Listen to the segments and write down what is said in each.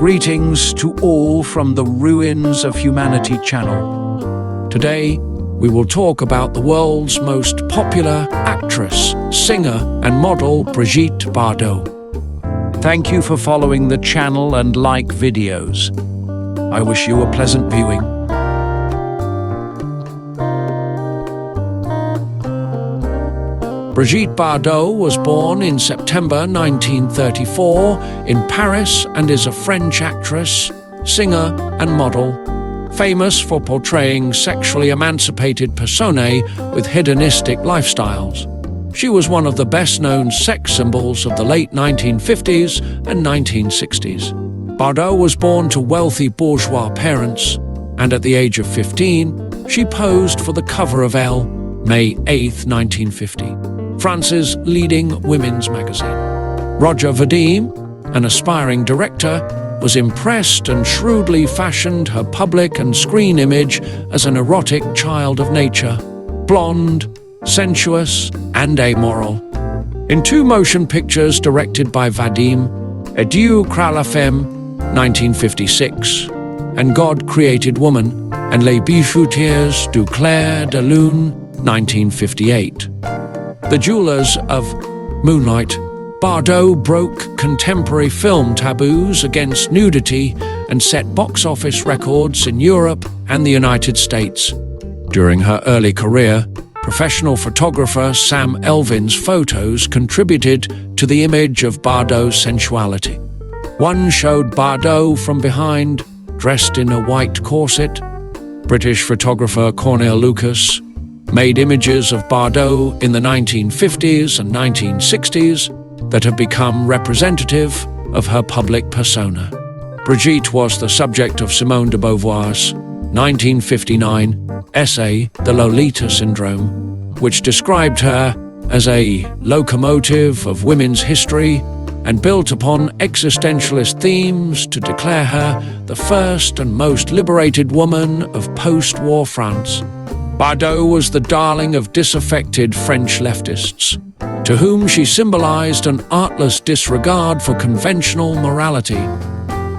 Greetings to all from the Ruins of Humanity channel. Today, we will talk about the world's most popular actress, singer, and model, Brigitte Bardot. Thank you for following the channel and like videos. I wish you a pleasant viewing. Brigitte Bardot was born in September 1934 in Paris and is a French actress, singer, and model, famous for portraying sexually emancipated personae with hedonistic lifestyles. She was one of the best-known sex symbols of the late 1950s and 1960s. Bardot was born to wealthy bourgeois parents, and at the age of 15, she posed for the cover of Elle, May 8, 1950. France's leading women's magazine. Roger Vadim, an aspiring director, was impressed and shrewdly fashioned her public and screen image as an erotic child of nature, blonde, sensuous, and amoral. In two motion pictures directed by Vadim, Adieu la Femme, 1956, and God Created Woman, and Les Bijoutiers du Clair de Lune, 1958. The Jewelers of Moonlight, Bardot broke contemporary film taboos against nudity and set box office records in Europe and the United States. During her early career, professional photographer Sam Elvin's photos contributed to the image of Bardot's sensuality. One showed Bardot from behind, dressed in a white corset. British photographer Cornel Lucas made images of Bardot in the 1950s and 1960s that have become representative of her public persona. Brigitte was the subject of Simone de Beauvoir's 1959 essay, The Lolita Syndrome, which described her as a locomotive of women's history and built upon existentialist themes to declare her the first and most liberated woman of post-war France. Bardot was the darling of disaffected French leftists, to whom she symbolized an artless disregard for conventional morality.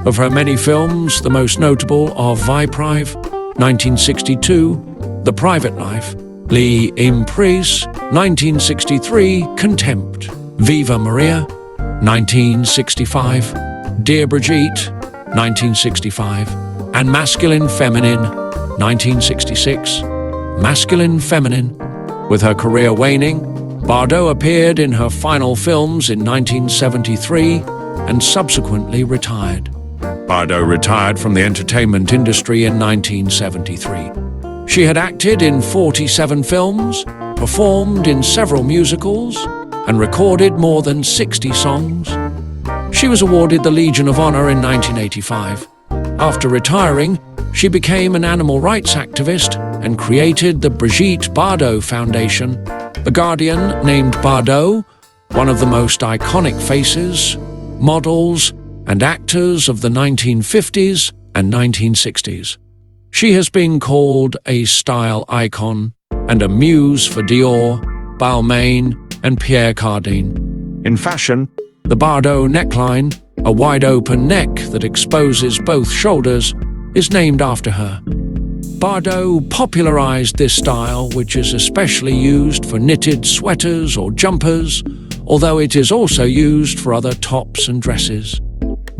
Of her many films, the most notable are Vie Prive, 1962, The Private Life, L'Emprise, 1963, Contempt, Viva Maria, 1965, Dear Brigitte, 1965, and Masculine Feminine, 1966. Masculine Feminine. With her career waning, Bardot appeared in her final films in 1973 and subsequently retired. Bardot retired from the entertainment industry in 1973. She had acted in 47 films, performed in several musicals, and recorded more than 60 songs. She was awarded the Legion of Honor in 1985. After retiring, she became an animal rights activist and created the Brigitte Bardot Foundation. The Guardian named Bardot one of the most iconic faces, models, and actors of the 1950s and 1960s. She has been called a style icon and a muse for Dior, Balmain, and Pierre Cardin. In fashion, the Bardot neckline, a wide-open neck that exposes both shoulders, is named after her. Bardot popularized this style, which is especially used for knitted sweaters or jumpers, although it is also used for other tops and dresses.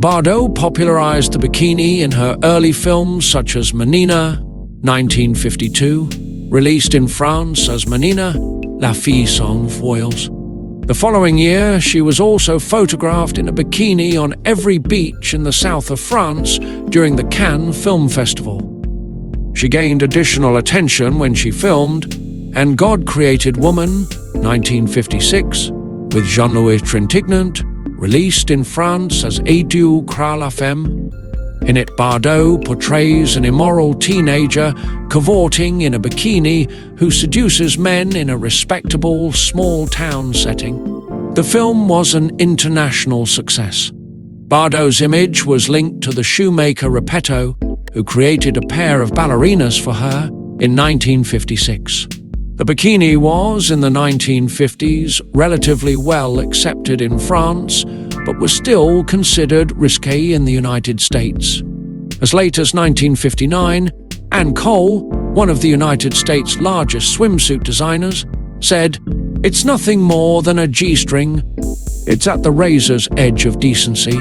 Bardot popularized the bikini in her early films such as Menina, 1952, released in France as Menina, La Fille Sans Foils. The following year, she was also photographed in a bikini on every beach in the south of France during the Cannes Film Festival. She gained additional attention when she filmed And God Created Woman, 1956, with Jean-Louis Trintignant, released in France as Adieu la Femme. In it, Bardot portrays an immoral teenager cavorting in a bikini who seduces men in a respectable small-town setting. The film was an international success. Bardot's image was linked to the shoemaker Repetto, who created a pair of ballerinas for her in 1956. The bikini was, in the 1950s, relatively well accepted in France, but was still considered risque in the United States. As late as 1959, Ann Cole, one of the United States' largest swimsuit designers, said, "It's nothing more than a G-string. It's at the razor's edge of decency."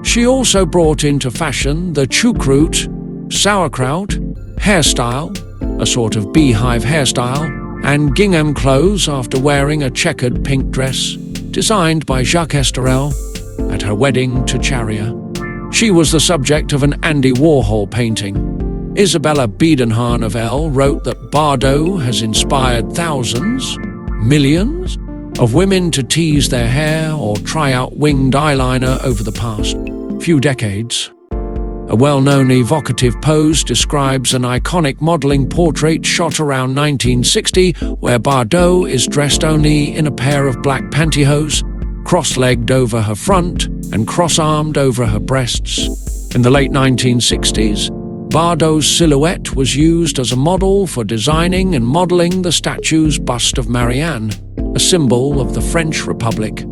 She also brought into fashion the choucroute, sauerkraut, hairstyle, a sort of beehive hairstyle, and gingham clothes after wearing a checkered pink dress, designed by Jacques Estorel, at her wedding to Charia. She was the subject of an Andy Warhol painting. Isabella Biedenhahn of Elle wrote that Bardot has inspired thousands, millions, of women to tease their hair or try out winged eyeliner over the past few decades. A well-known evocative pose describes an iconic modeling portrait shot around 1960 where Bardot is dressed only in a pair of black pantyhose, cross-legged over her front and cross-armed over her breasts. In the late 1960s, Bardot's silhouette was used as a model for designing and modeling the statue's bust of Marianne, a symbol of the French Republic.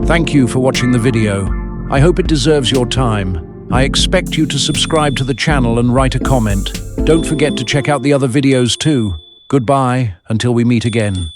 Thank you for watching the video. I hope it deserves your time. I expect you to subscribe to the channel and write a comment. Don't forget to check out the other videos too. Goodbye, until we meet again.